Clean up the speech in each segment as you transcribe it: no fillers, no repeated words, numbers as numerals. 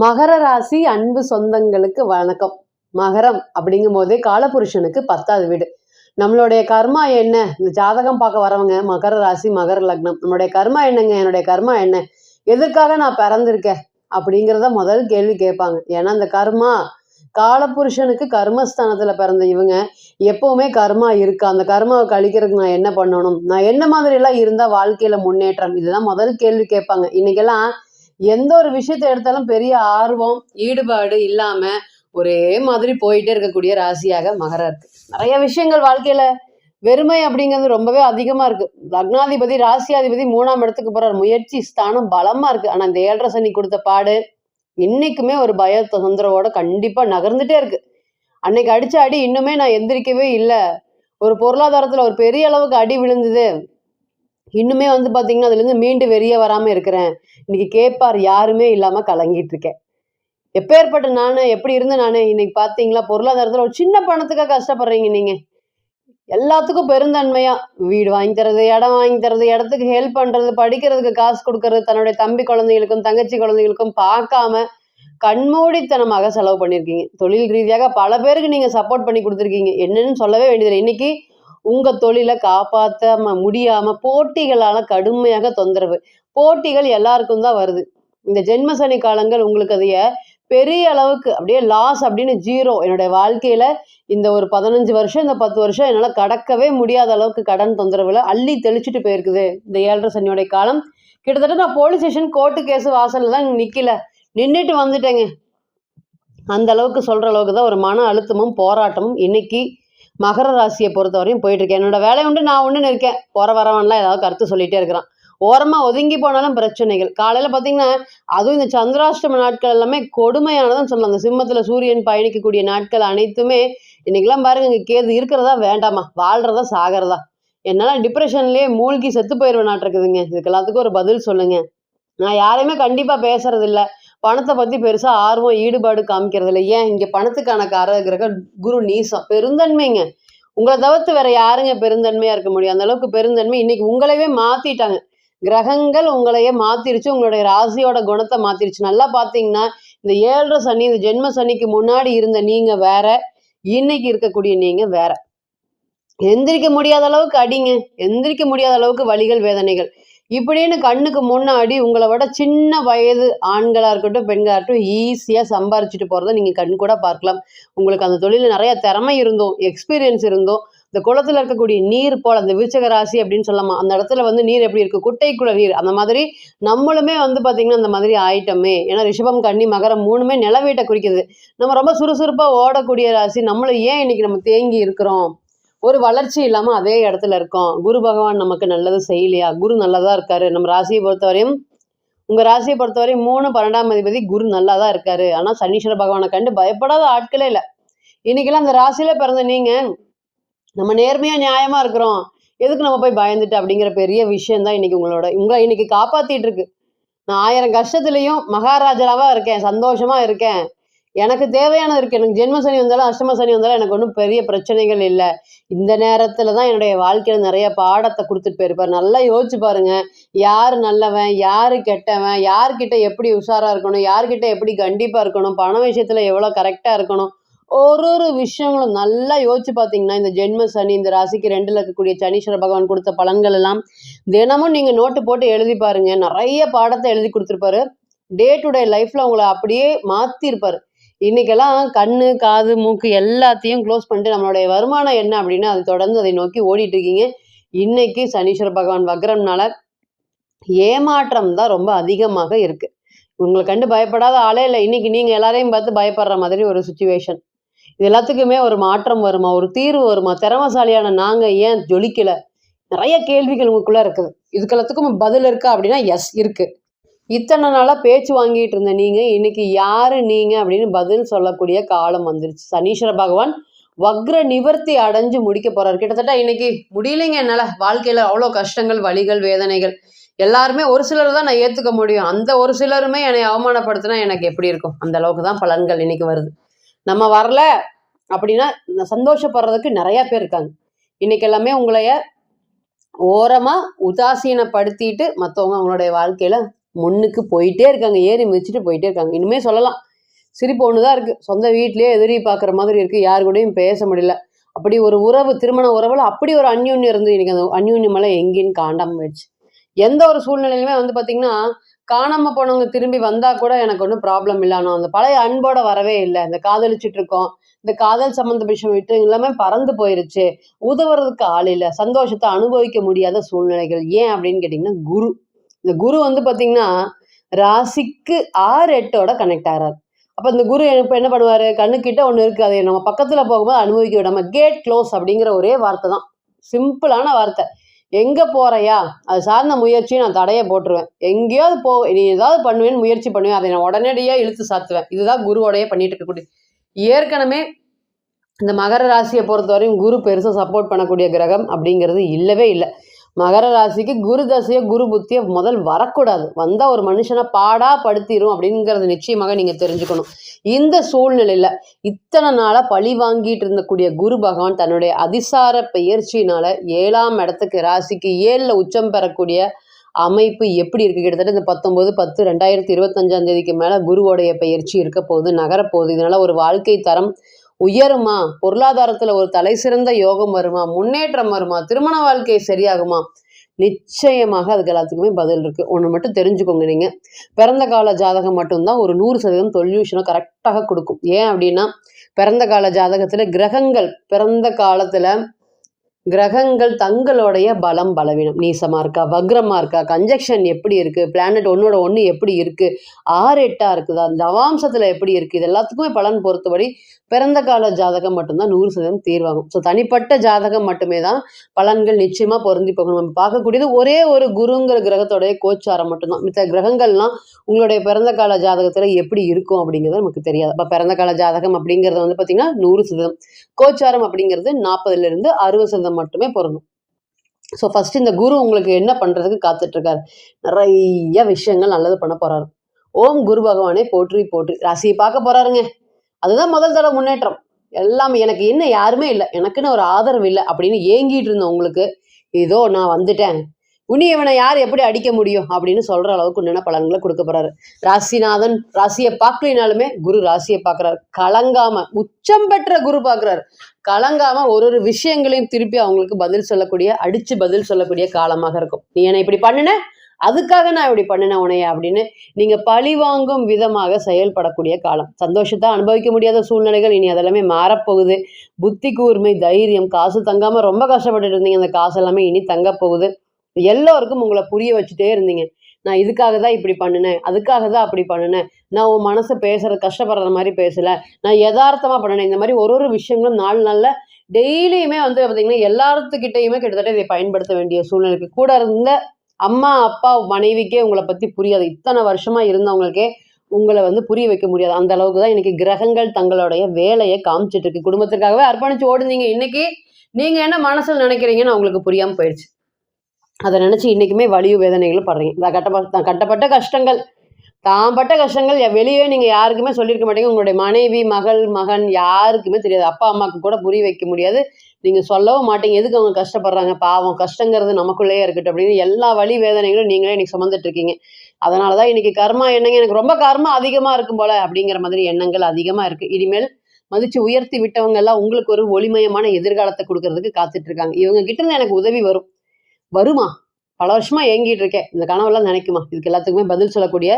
மகர ராசி அன்பு சொந்தங்களுக்கு வணக்கம். மகரம் அப்படிங்கும் போதே காலபுருஷனுக்கு 10வது வீடு. நம்மளுடைய கர்மா என்ன? இந்த ஜாதகம் பார்க்க வரவங்க மகர ராசி மகர லக்னம், நம்மளுடைய கர்மா என்னங்க, என்னுடைய கர்மா என்ன, எதற்காக நான் பிறந்திருக்கேன் அப்படிங்கிறத முதல் கேள்வி கேட்பாங்க. ஏன்னா அந்த கர்மா காலபுருஷனுக்கு கர்மஸ்தானத்துல பிறந்த இவங்க எப்பவுமே கர்மா இருக்கா, அந்த கர்மாவை கழிக்கிறதுக்கு நான் என்ன பண்ணணும், நான் என்ன மாதிரி எல்லாம் இருந்தா வாழ்க்கையில முன்னேற்றம், இதுதான் முதல் கேள்வி கேட்பாங்க. இன்னைக்கெல்லாம் எந்த ஒரு விஷயத்தை எடுத்தாலும் பெரிய ஆர்வம் ஈடுபாடு இல்லாம ஒரே மாதிரி போயிட்டே இருக்கக்கூடிய ராசியாக மகரம் இருக்கு. நிறைய விஷயங்கள் வாழ்க்கையில வெறுமை அப்படிங்கிறது ரொம்பவே அதிகமா இருக்கு. லக்னாதிபதி ராசியாதிபதி 3ஆம் இடத்துக்கு போறார், முயற்சி ஸ்தானம் பலமா இருக்கு. ஆனா இந்த 7.5 சனி கொடுத்த பாடு இன்னைக்குமே ஒரு பய தொந்தரவோட கண்டிப்பா நகர்ந்துட்டே இருக்கு. அன்னைக்கு அடிச்ச அடி இன்னுமே நான் எந்திரிக்கவே இல்லை. ஒரு பொருளாதாரத்துல ஒரு பெரிய அளவுக்கு அடி விழுந்தது, இன்னுமே பாத்தீங்கன்னா அதுல இருந்து மீண்டு வெளியே வராம இருக்கிறேன். இன்னைக்கு கேட்பார் யாருமே இல்லாம கலங்கிட்டு இருக்கேன். எப்பேற்பட்ட நானு, எப்படி இருந்த நானு, இன்னைக்கு பாத்தீங்களா பொருளாதாரத்துல ஒரு சின்ன பணத்துக்காக கஷ்டப்படுறீங்க நீங்க. எல்லாத்துக்கும் பெருந்தன்மையா வீடு வாங்கி தரது, இடம் வாங்கி தரது, இடத்துக்கு ஹெல்ப் பண்றது, படிக்கிறதுக்கு காசு கொடுக்கறது, தன்னுடைய தம்பி குழந்தைகளுக்கும் தங்கச்சி குழந்தைகளுக்கும் பார்க்காம கண்மூடித்தனமாக செலவு பண்ணியிருக்கீங்க. தொழில் ரீதியாக பல பேருக்கு நீங்க சப்போர்ட் பண்ணி கொடுத்துருக்கீங்க. என்னன்னு சொல்லவே வேண்டியதில்லை. இன்னைக்கு உங்க தொழிலை காப்பாற்ற முடியாம போட்டிகளால கடுமையாக தொந்தரவு. போட்டிகள் எல்லாருக்கும் தான் வருது. இந்த ஜென்ம சனி காலங்கள் உங்களுக்கு அதைய பெரிய அளவுக்கு அப்படியே லாஸ் அப்படின்னு ஜீரோ. என்னுடைய வாழ்க்கையில இந்த ஒரு 15 வருஷம், இந்த 10 வருஷம் என்னால கடக்கவே முடியாத அளவுக்கு கடன் தொந்தரவுல அள்ளி தெளிச்சுட்டு போயிருக்குது இந்த 7.5 சனியோடைய காலம். கிட்டத்தட்ட நான் போலீஸ் ஸ்டேஷன் கோர்ட்டு கேஸ் வாசல்ல தான் நிக்கல, நின்றுட்டு வந்துட்டேங்க. அந்த அளவுக்கு சொல்ற அளவுக்கு தான் ஒரு மன அழுத்தமும் போராட்டமும் இன்னைக்கு மகர ராசியை பொறுத்தவரையும் போயிட்டு இருக்கேன். என்னோட வேலை உண்டு, நான் ஒன்றுன்னு இருக்கேன். போற வரவன்லாம் ஏதாவது கருத்து சொல்லிட்டே இருக்கிறான். ஓரமா ஒதுங்கி போனாலும் பிரச்சனைகள். காலையில பாத்தீங்கன்னா அதுவும் இந்த சந்திராஷ்டம நாட்கள் எல்லாமே கொடுமையானதுன்னு சொல்லலாம். அந்த சிம்மத்துல சூரியன் பயணிக்கக்கூடிய நாட்கள் அனைத்துமே இன்னைக்கெல்லாம் பாருங்க, இங்க கேது இருக்கிறதா வேண்டாமா, வாழ்றதா சாகிறதா, என்னால டிப்ரெஷன்லயே மூழ்கி செத்து போயிடுவேன் நாட்டிருக்குதுங்க. இதுக்கு எல்லாத்துக்கும் ஒரு பதில் சொல்லுங்க. நான் யாரையுமே கண்டிப்பா பேசுறது இல்ல. பணத்தை பத்தி பெருசா ஆர்வம் ஈடுபாடு காமிக்கிறது இல்லை. ஏன், இங்க பணத்துக்கான காரக கிரகம் குரு நீசம், பெருந்தன்மைங்க. உங்களை தவிர்த்து வேற யாருங்க பெருந்தன்மையா இருக்க முடியும்? அந்த அளவுக்கு பெருந்தன்மை இன்னைக்கு உங்களையே மாத்திட்டாங்க. கிரகங்கள் உங்களையே மாத்திருச்சு, உங்களுடைய ராசியோட குணத்தை மாத்திருச்சு. நல்லா பாத்தீங்கன்னா இந்த 7.5 சனி, இந்த ஜென்ம சனிக்கு முன்னாடி இருந்த நீங்க வேற, இன்னைக்கு இருக்கக்கூடிய நீங்க வேற. எந்திரிக்க முடியாத அளவுக்கு அடிங்க, எந்திரிக்க முடியாத அளவுக்கு வலிகள் வேதனைகள் இப்படின்னு கண்ணுக்கு முன்னாடி உங்களை விட சின்ன வயது ஆண்களா இருக்கட்டும் பெண்களா இருக்கட்டும் ஈஸியா சம்பாரிச்சுட்டு போறதை நீங்க கண் கூட பார்க்கலாம். உங்களுக்கு அந்த தொழில நிறைய திறமை இருந்தோம், எக்ஸ்பீரியன்ஸ் இருந்தோம். இந்த குளத்துல இருக்கக்கூடிய நீர் போல அந்த விருச்சக ராசி அப்படின்னு சொல்லலாமா, அந்த இடத்துல நீர் எப்படி இருக்கு, குட்டைக்குள்ள நீர், அந்த மாதிரி நம்மளுமே பாத்தீங்கன்னா அந்த மாதிரி ஆயிட்டோமே. ஏன்னா ரிஷபம் கன்னி மகரம் 3மே நில வீட்டை குறிக்குது. நம்ம ரொம்ப சுறுசுறுப்பா ஓடக்கூடிய ராசி. நம்மளும் ஏன் இன்னைக்கு நம்ம தேங்கி இருக்கிறோம், ஒரு வளர்ச்சி இல்லாம அதே இடத்துல இருக்கோம். குரு பகவான் நமக்கு நல்லது செய்யலையா? குரு நல்லதா இருக்காரு. நம்ம ராசியை பொறுத்தவரையும், உங்க ராசியை பொறுத்தவரையும் 3 12ஆம் அதிபதி குரு நல்லா தான் இருக்காரு. ஆனா சனீஸ்வர பகவானை கண்டு பயப்படாத ஆட்களே இல்லை. இன்னைக்கெல்லாம் அந்த ராசியில பிறந்த நீங்க நம்ம நேர்மையா நியாயமா இருக்கிறோம், எதுக்கு நம்ம போய் பயந்துட்டு அப்படிங்கிற பெரிய விஷயம் தான் இன்னைக்கு உங்களை இன்னைக்கு காப்பாத்திட்டு இருக்கு. நான் 1000 கஷ்டத்துலயும் மகாராஜாவா இருக்கேன், சந்தோஷமா இருக்கேன், எனக்கு தேவையானது இருக்கு. எனக்கு ஜென்ம சனி வந்தாலும் அஷ்டம சனி வந்தாலும் எனக்கு ஒன்றும் பெரிய பிரச்சனைகள் இல்லை. இந்த நேரத்துல தான் என்னுடைய வாழ்க்கையில நிறைய பாடத்தை கொடுத்துட்டு போயிருப்பார். நல்லா யோசிச்சு பாருங்க, யாரு நல்லவன் யாரு கெட்டவன், யார்கிட்ட எப்படி உஷாரா இருக்கணும், யார்கிட்ட எப்படி கண்டிப்பா இருக்கணும், பண விஷயத்துல எவ்வளவு கரெக்டா இருக்கணும், ஒரு விஷயங்களும் நல்லா யோசிச்சு பார்த்தீங்கன்னா இந்த ஜென்ம சனி, இந்த ராசிக்கு 2ல் இருக்கக்கூடிய சனீஸ்வர பகவான் கொடுத்த பலன்கள் எல்லாம் தினமும் நீங்க நோட்டு போட்டு எழுதி பாருங்க. நிறைய பாடத்தை எழுதி கொடுத்துருப்பாரு. டே டு டே லைஃப்ல உங்களை அப்படியே மாத்திருப்பாரு. இன்னைக்கெல்லாம் கண்ணு காது மூக்கு எல்லாத்தையும் க்ளோஸ் பண்ணிட்டு நம்மளுடைய வருமானம் என்ன அப்படின்னு அதை தொடர்ந்து அதை நோக்கி ஓடிட்டு இருக்கீங்க. இன்னைக்கு சனீஸ்வர பகவான் வக்ரம்னால ஏமாற்றம் தான் ரொம்ப அதிகமாக இருக்கு. உங்களை கண்டு பயப்படாத ஆளே இல்லை. இன்னைக்கு நீங்க எல்லாரையும் பார்த்து பயப்படுற மாதிரி ஒரு சுச்சுவேஷன். இது எல்லாத்துக்குமே ஒரு மாற்றம் வருமா, ஒரு தீர்வு வருமா, திறமசாலியான நாங்க ஏன் ஜொலிக்கல, நிறைய கேள்விகள் உங்களுக்குள்ள இருக்குது. இதுக்கு எல்லாத்துக்கும் பதில் இருக்கா அப்படின்னா எஸ் இருக்கு. இத்தனை நாளா பேச்சு வாங்கிட்டு இருந்த நீங்க இன்னைக்கு யாரு நீங்க அப்படின்னு பதில் சொல்லக்கூடிய காலம் வந்துருச்சு. சனீஸ்வர பகவான் வக்ர நிவர்த்தி அடைஞ்சு முடிக்க போறாரு. கிட்டத்தட்ட இன்னைக்கு முடியலைங்க என்னால, வாழ்க்கையில அவ்வளோ கஷ்டங்கள் வலிகள் வேதனைகள் எல்லாருமே ஒரு சிலர் தான் நான் ஏத்துக்க முடியும். அந்த ஒரு சிலருமே என்னை அவமானப்படுத்தினா எனக்கு எப்படி இருக்கும், அந்த அளவுக்கு தான் பலன்கள் இன்னைக்கு வருது. நம்ம வரல அப்படின்னா சந்தோஷப்படுறதுக்கு நிறைய பேர் இருக்காங்க. இன்னைக்கு எல்லாமே உங்களைய ஓரமா உதாசீனப்படுத்திட்டு மற்றவங்க அவங்களுடைய வாழ்க்கையில முன்னுக்கு போயிட்டே இருக்காங்க, ஏறி மிதிச்சுட்டு போயிட்டே இருக்காங்க. இனிமே சொல்லலாம் சிரிப்பு ஒன்று தான் இருக்குது. சொந்த வீட்டிலேயே எதிரி பார்க்குற மாதிரி இருக்குது, யாரு கூடயும் பேச முடியல. அப்படி ஒரு உறவு, திருமண உறவில் அப்படி ஒரு அந்யோன்யம் இருந்து இன்னைக்கு அந்த அந்யோன்யமெல்லாம் எங்கேன்னு காண்டாமல் போயிடுச்சு. எந்த ஒரு சூழ்நிலையிலுமே வந்து பார்த்தீங்கன்னா, காணாம போனவங்க திரும்பி வந்தா கூட எனக்கு ஒன்றும் ப்ராப்ளம் இல்லை. ஆனால் அந்த பழைய அன்போட வரவே இல்லை. இந்த காதலிச்சுட்டு இருக்கோம், இந்த காதல் சம்மந்த விஷயம் விட்டு எல்லாமே பறந்து போயிருச்சு. உதவுறதுக்கு ஆள் இல்லை, சந்தோஷத்தை அனுபவிக்க முடியாத சூழ்நிலைகள். ஏன் அப்படின்னு கேட்டிங்கன்னா, குரு. இந்த குரு வந்து பார்த்தீங்கன்னா ராசிக்கு 6, 8ஓட கனெக்ட் ஆகிறார். அப்போ இந்த குரு இப்போ என்ன பண்ணுவார், கண்ணுக்கிட்ட ஒன்று இருக்குது, அதை நம்ம பக்கத்தில் போகும்போது அனுபவிக்க விடாம கேட் க்ளோஸ் அப்படிங்கிற ஒரே வார்த்தை தான், சிம்பிளான வார்த்தை. எங்கே போகிறையா அது சார்ந்த முயற்சியை நான் தடையை போட்டுருவேன். எங்கேயாவது நீ ஏதாவது பண்ணுவேன்னு முயற்சி பண்ணுவேன், அதை நான் உடனடியாக இழுத்து சாத்துவேன். இதுதான் குருவோடைய பண்ணிட்டு இருக்கக்கூடிய. ஏற்கனவே இந்த மகர ராசியை பொறுத்தவரையும் குரு பெருசாக சப்போர்ட் பண்ணக்கூடிய கிரகம் அப்படிங்கிறது இல்லவே இல்லை. மகர ராசிக்கு குரு தசையை குரு புத்தியை முதல் வரக்கூடாது. வந்தால் ஒரு மனுஷனை பாடா படுத்திடும் அப்படிங்கிறது நிச்சயமாக நீங்கள் தெரிஞ்சுக்கணும். இந்த சூழ்நிலையில் இத்தனை நாளாக பழி வாங்கிட்டு இருந்தக்கூடிய குரு பகவான் தன்னுடைய அதிசார பெயர்ச்சியினால 7ஆம் இடத்துக்கு ராசிக்கு 7ல் உச்சம் பெறக்கூடிய அமைப்பு எப்படி இருக்குது? கிட்டத்தட்ட இந்த 19/10/2025 மேலே குருவோடைய பெயர்ச்சி இருக்க போகுது, நகரப்போகுது. இதனால் ஒரு வாழ்க்கை தரம் உயருமா, பொருளாதாரத்துல ஒரு தலை சிறந்த யோகம் வருமா, முன்னேற்றம் வருமா, திருமண வாழ்க்கை சரியாகுமா? நிச்சயமாக அதுக்கு எல்லாத்துக்குமே பதில் இருக்கு. ஒன்று மட்டும் தெரிஞ்சுக்கோங்க, நீங்க பிறந்த கால ஜாதகம் மட்டும்தான் ஒரு 100% சொல்யூஷனை கரெக்டாக கொடுக்கும். ஏன் அப்படின்னா, பிறந்த கால ஜாதகத்துல பிறந்த காலத்துல கிரகங்கள் தங்களுடைய பலம் பலவீனம், நீசமா இருக்கா, வக்ரமா இருக்கா, கன்ஜெக்ஷன் எப்படி இருக்கு, பிளானட் ஒன்னோட ஒன்று எப்படி இருக்கு, 6, 8ஆ இருக்குதா, நவாம்சத்துல எப்படி இருக்கு, இது எல்லாத்துக்குமே பலன் பொறுத்தபடி பிறந்த கால ஜாதகம் மட்டும்தான் 100% தீர்வாகும். ஸோ தனிப்பட்ட ஜாதகம் மட்டுமே தான் பலன்கள் நிச்சயமா பொருந்தி போகணும். நம்ம பார்க்கக்கூடியது ஒரே ஒரு குருங்கிற கிரகத்தோடைய கோச்சாரம் மட்டும்தான். மித்த கிரகங்கள்லாம் உங்களுடைய பிறந்த கால ஜாதகத்துல எப்படி இருக்கும் அப்படிங்கிறது நமக்கு தெரியாது. அப்போ பிறந்த கால ஜாதகம் அப்படிங்கிறது வந்து பார்த்தீங்கன்னா 100%, கோச்சாரம் அப்படிங்கிறது 40லிருந்து 60% மட்டுமே பொருந்தும். ஸோ ஃபர்ஸ்ட் இந்த குரு உங்களுக்கு என்ன பண்றதுக்கு காத்துட்டு இருக்காரு? நிறைய விஷயங்கள் நல்லது பண்ண போறாரு. ஓம் குரு பகவானே போற்றி போற்றி. ராசியை பார்க்க போறாருங்க. அதுதான் முதல் தடவை முன்னேற்றம். எல்லாமே எனக்கு என்ன யாருமே இல்லை, எனக்குன்னு ஒரு ஆதரவு இல்லை அப்படின்னு ஏங்கிட்டு இருந்த உங்களுக்கு இதோ நான் வந்துட்டேன், உனி இவனை யார் எப்படி அடிக்க முடியும் அப்படின்னு சொல்ற அளவுக்கு உண்டான பலன்களை கொடுக்க போறாரு. ராசிநாதன் ராசியை பார்க்கலினாலுமே குரு ராசியை பார்க்குறாரு. கலங்காம உச்சம் பெற்ற குரு பார்க்குறாரு. கலங்காம ஒரு விஷயங்களையும் திருப்பி அவங்களுக்கு பதில் சொல்லக்கூடிய, அடிச்சு பதில் சொல்லக்கூடிய காலமாக இருக்கும். நீ என்னை இப்படி பண்ணுன, அதுக்காக நான் இப்படி பண்ணினேன் உனைய அப்படின்னு நீங்க பழி வாங்கும் விதமாக செயல்படக்கூடிய காலம். சந்தோஷத்தை அனுபவிக்க முடியாத சூழ்நிலைகள் இனி அதெல்லாமே மாறப்போகுது. புத்தி கூர்மை, தைரியம், காசு தங்காம ரொம்ப கஷ்டப்பட்டுட்டு இருந்தீங்க, அந்த காசு எல்லாமே இனி தங்க போகுது. எல்லோருக்கும் உங்களை புரிய வச்சுட்டே இருந்தீங்க. நான் இதுக்காக தான் இப்படி பண்ணினேன், அதுக்காக தான் அப்படி பண்ணினேன், நான் உன் மனசை பேசுறது கஷ்டப்படுற மாதிரி பேசல, நான் யதார்த்தமா பண்ணினேன். இந்த மாதிரி ஒரு விஷயங்களும் நாளில் டெய்லியுமே வந்து பார்த்தீங்கன்னா எல்லாத்துக்கிட்டையுமே கிட்டத்தட்ட இதை பயன்படுத்த வேண்டிய சூழ்நிலைக்கு கூட இருந்த அம்மா அப்பா மனைவிக்கே உங்களை பத்தி புரியாது. இத்தனை வருஷமா இருந்தவங்களுக்கே உங்களை வந்து புரிய வைக்க முடியாது. அந்த அளவுக்கு தான் இன்னைக்கு கிரகங்கள் தங்களுடைய வேலையை காமிச்சிட்டு இருக்கு. குடும்பத்திற்காகவே அர்ப்பணிச்சு ஓடுனீங்க, இன்னைக்கு நீங்க என்ன மனசுல நினைக்கிறீங்கன்னு அவங்களுக்கு புரியாம போயிடுச்சு. அதை நினைச்சு இன்னைக்குமே வலியும் வேதனைகளும் படுறீங்க. கட்டப்பட்ட கஷ்டங்கள், தாம்பட்ட கஷ்டங்கள் வெளியே நீங்க யாருக்குமே சொல்லியிருக்க மாட்டீங்க. உங்களுடைய மனைவி, மகள், மகன் யாருக்குமே தெரியாது. அப்பா அம்மாவுக்கு கூட புரிய வைக்க முடியாது. நீங்க சொல்லவும் மாட்டீங்க, எதுக்கு அவங்க கஷ்டப்படுறாங்க, பாவம், கஷ்டங்கிறது நமக்குள்ளேயே இருக்கட்டும் அப்படின்னு எல்லா வலி வேதனைகளும் நீங்களே இன்னைக்கு சுமந்துட்டு இருக்கீங்க. அதனாலதான் இன்னைக்கு கர்மா எண்ணங்க, எனக்கு ரொம்ப கர்மா அதிகமா இருக்கும் போல அப்படிங்கிற மாதிரி எண்ணங்கள் அதிகமா இருக்கு. இனிமேல் மதிச்சு உயர்த்தி விட்டவங்க எல்லாம் உங்களுக்கு ஒரு ஒளிமயமான எதிர்காலத்தை கொடுக்கறதுக்கு காத்துட்டு இருக்காங்க. இவங்க கிட்ட இருந்து எனக்கு உதவி வருமா, பல வருஷமா ஏங்கிட்டு இருக்கேன், இந்த கனவெல்லாம் நினைக்குமா, இதுக்கு எல்லாத்துக்குமே பதில் சொல்லக்கூடிய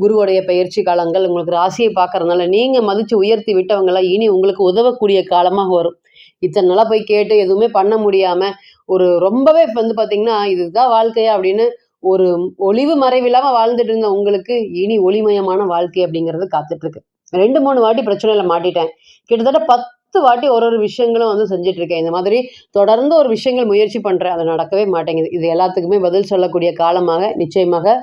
குருவுடைய பயிற்சி காலங்கள் உங்களுக்கு ராசியை பார்க்கறதுனால நீங்க மதிச்சு உயர்த்தி விட்டவங்களாம் இனி உங்களுக்கு உதவக்கூடிய காலமாக வரும். இத்தனை நாளா போய் கேட்டு எதுவுமே பண்ண முடியாம ஒரு ரொம்பவே வந்து பாத்தீங்கன்னா இதுதான் வாழ்க்கையா அப்படின்னு ஒரு ஒளிவு மறைவில்லாம வாழ்ந்துட்டு இருந்த உங்களுக்கு இனி ஒளிமயமான வாழ்க்கை அப்படிங்கிறது காத்துட்டு இருக்கு. 2-3 வாட்டி பிரச்சனையில மாட்டிட்டேன், கிட்டத்தட்ட 10 வாட்டி ஒரு விஷயங்களும் வந்து செஞ்சுட்டு இருக்கேன். இந்த மாதிரி தொடர்ந்து ஒரு விஷயங்கள் முயற்சி பண்றேன், அது நடக்கவே மாட்டேங்குது. இது எல்லாத்துக்குமே பதில் சொல்லக்கூடிய காலமாக நிச்சயமாக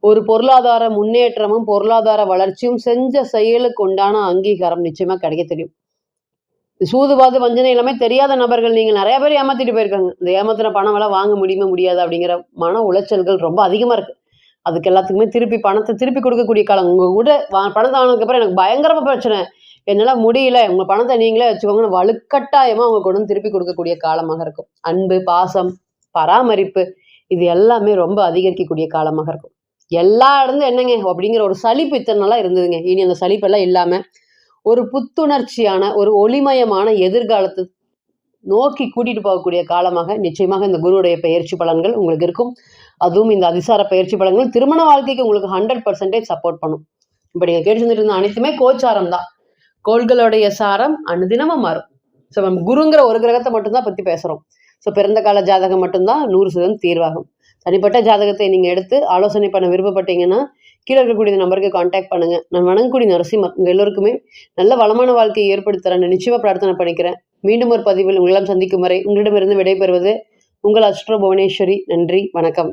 ஒரு பொருளாதார முன்னேற்றமும் பொருளாதார வளர்ச்சியும் செஞ்ச செயலுக்கு உண்டான அங்கீகாரம் நிச்சயமா கிடைக்க தெரியும். சூதுவாது வஞ்சனை எல்லாமே தெரியாத நபர்கள் நீங்க நிறைய பேர் ஏமாத்திட்டு போயிருக்காங்க. இந்த ஏமாத்தின பணம் எல்லாம் வாங்க முடியாது அப்படிங்கிற மன உளைச்சல்கள் ரொம்ப அதிகமா இருக்கு. அதுக்கு எல்லாத்துக்குமே பணத்தை திருப்பி கொடுக்கக்கூடிய காலம். உங்க கூட பணத்தை வாங்கினதுக்கு அப்புறம் எனக்கு பயங்கரமா பிரச்சனை, என்னால முடியல, உங்க பணத்தை நீங்களே வச்சுக்கோங்கன்னு வலுக்கட்டாயமா அவங்க கொண்டு வந்து திருப்பி கொடுக்கக்கூடிய காலமாக இருக்கும். அன்பு, பாசம், பராமரிப்பு இது எல்லாமே ரொம்ப அதிகரிக்கக்கூடிய காலமாக இருக்கும். எல்லா இடத்துல என்னங்க அப்படிங்கிற ஒரு சலிப்பு இத்தனை நாளா இருந்ததுங்க. இனி அந்த சலிப்பெல்லாம் இல்லாம ஒரு புத்துணர்ச்சியான, ஒரு ஒளிமயமான எதிர்காலத்தை நோக்கி கூட்டிட்டு போகக்கூடிய காலமாக நிச்சயமாக இந்த குருவுடைய பெயர்ச்சி பலன்கள் உங்களுக்கு இருக்கும். அதுவும் இந்த அதிசார பயிற்சி பலன்கள் திருமண வாழ்க்கைக்கு உங்களுக்கு 100% சப்போர்ட் பண்ணும். இப்ப நீங்க கேட்டு செஞ்சுட்டு இருந்த அனைத்துமே கோச்சாரம் தான். கோள்களுடைய சாரம் அனுதினமும் மாறும். ஸோ நம்ம குருங்கிற ஒரு கிரகத்தை மட்டும்தான் பத்தி பேசுறோம். ஸோ பிறந்த கால ஜாதகம் மட்டும்தான் 100% தீர்வாகும். தனிப்பட்ட ஜாதகத்தை நீங்க எடுத்து ஆலோசனை பண்ண விருப்பப்பட்டீங்கன்னா கீழே இருக்கக்கூடிய நம்பருக்கு கான்டாக்ட் பண்ணுங்க. நான் வணங்கக்கூடிய நரசிம்மர் உங்க எல்லோருக்குமே நல்ல வளமான வாழ்க்கையை ஏற்படுத்தி தரேன் நிச்சயமா பிரார்த்தனை பண்ணிக்கிறேன். மீண்டும் ஒரு பதிவில் உங்களெல்லாம் சந்திக்கும் வரை உங்களிடமிருந்து விடைபெறுவது உங்கள் அஸ்ட்ரோ புவனேஸ்வரி. நன்றி, வணக்கம்.